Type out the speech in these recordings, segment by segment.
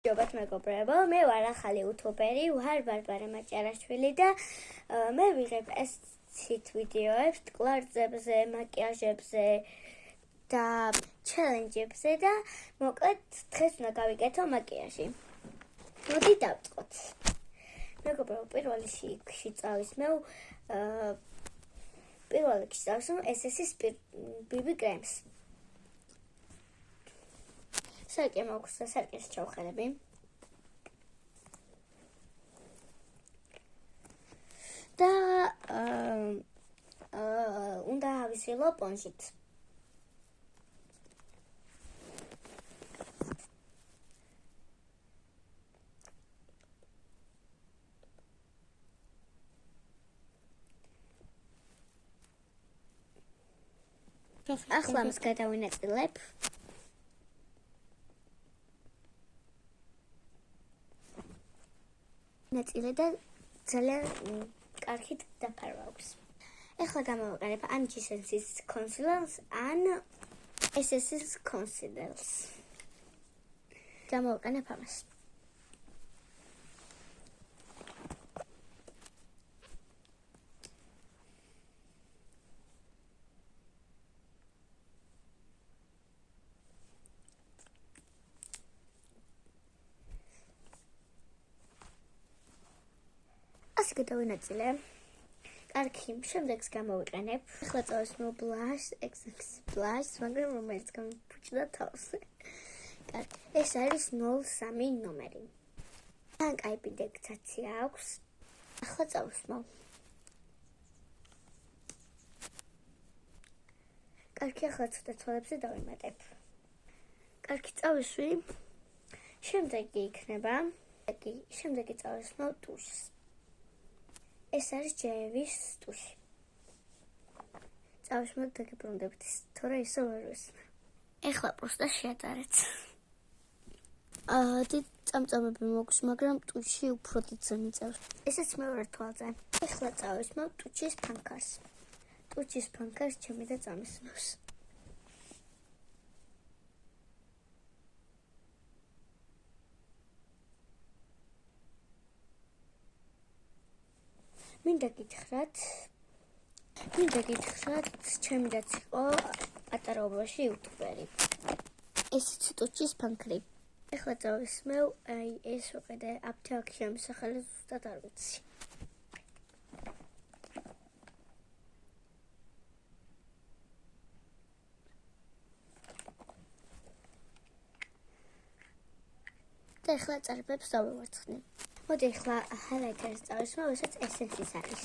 მოგესალმებით მეგობრებო, მე ვარ ახალი იუთუბერი, ვარ ბარბარე მაჭარაშვილი და მე ვიღებ ესეთ ვიდეოებს ტკლარწებზე, მაკიაჟებზე და ჩელენჯებზე და მოკლედ დღეს უნდა გავიკეთო მაკიაჟი. მოდი დავწყოთ. მეგობრებო, პირველ რიგში წავისმევ SS-ის BB კრემს. სარკე მაქვს და სარკეს ჩავხელები. და უნდა ავისილო პონჟით. ახლა მას გადავინაწილებ. ნაწილი და ძალიან კარგით დაფარვავს. ეხლა გამოვიყენებ ან GSense-ის concealers, ან SS-ის concealers. გამოვიყენებ ამას. ასე გადავინაწილე. კარგი, შემდეგს გამოვიყენებ. ახლა წავისმევ blush, მაგრამ რომელიც გამიფუჭდა თავს. კარგი, ეს არის 03 ნომერი. თან კაი პიგმენტაცია აქვს. ახლა წავისმევ. კარგი, ახლა ცოტა თვალებზე დავიმატებ. კარგი, წავისვი. შემდეგი იქნება. შემდეგი წავისმევ ტუშს. ეს არის ჯევის ტუში. წავისმევ დაგიბრუნდებით, თორე ისე ვერ ვისმე. ეხლა პროსტა შეატარეთ. დიდ წამწამები მოქვს, მაგრამ ტუში უფრო დიდზე მიწევს. ესეც მეორე თვალზე. ეხლა წავისმევ ტუჩის ფანქარს. ტუჩის ფანქარს ჩემი და წამისმევს. მინდა გითხრათ, ჩემი დაც იყო პატარაობაში იუთუბერი. ესეც ტუჩის ფანქრი. ეხლა წავისმევ, ეს ვიყიდე აფთაქ შემოსახალე ზუსტად არ ვიცი. და ეხლა წარბებს დავივარცხნი. მოდი ახლა highlighter-ს წავისმევ, ესაც Essence-ის არის.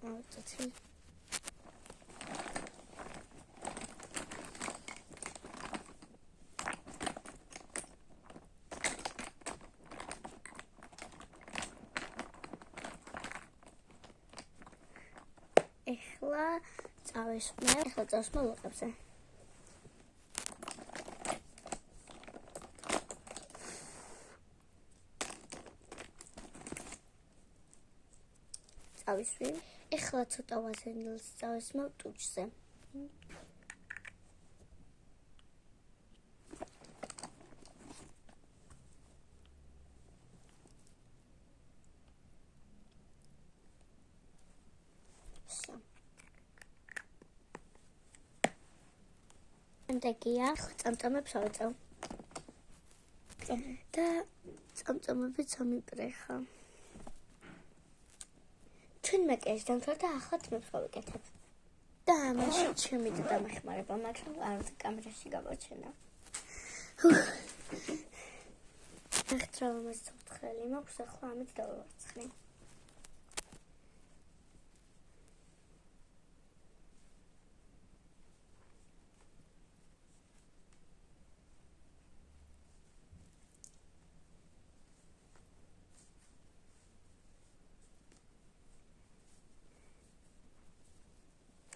ავწოცი. ეხლა წავისმევ ლოყებზე. წავისვი. ეხლა ცოტა ვაზელინს წავისმევ ტუჩზე. შემდეგია წამწამებს ავეწევ. და წამწამებიც ამიპრეხა. ჩვენ მაკიაჟი დამთავრდა, ახლა თმებს გავიკეთებ. და ამაში ჩემი და დამეხმარება, მაგრამ არ ვიცი კამერაში გამოჩენა. ახლა ამას ცოცხალი მაქვს, ახლა ამით დავივარცხნი.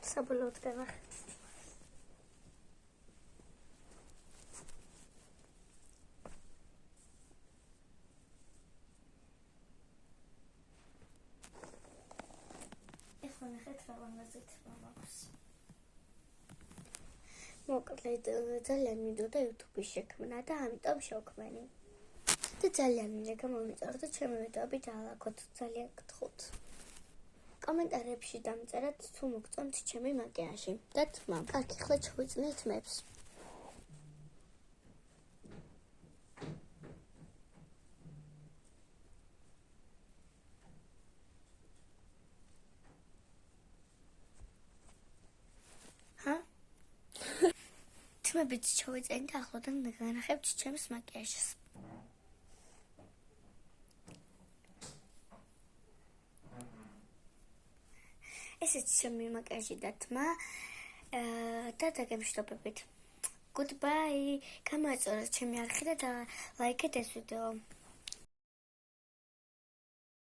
საბოლოოდ გავახერხე. ეხლა ნახეთ რა ლამაზი თმა მაქვს. მოკლედ ძალიან მინდოდა YouTube-ის შექმნა და ამიტომ შევქმენი. და ძალიან მინდა გამომიწეროთ და ჩემი ვიდეოები დაალაგოთ, ძალიან გთხოვთ. კომენტარებში დამწერეთ თუ მოგწონთ ჩემი მაკიაჟი და თმა. კარგი, ახლა ჩავიწნევთ მებს. თმებით ჩავიწერთ და ახლოდან განახებთ ჩემს მაკიაჟს. ესეც ჩემი მაკიაჟი და თმა და დაგემშვიდობებით. Goodbye. გამარჯვებით ჩემი არხი და ლაიქეთ ეს ვიდეო.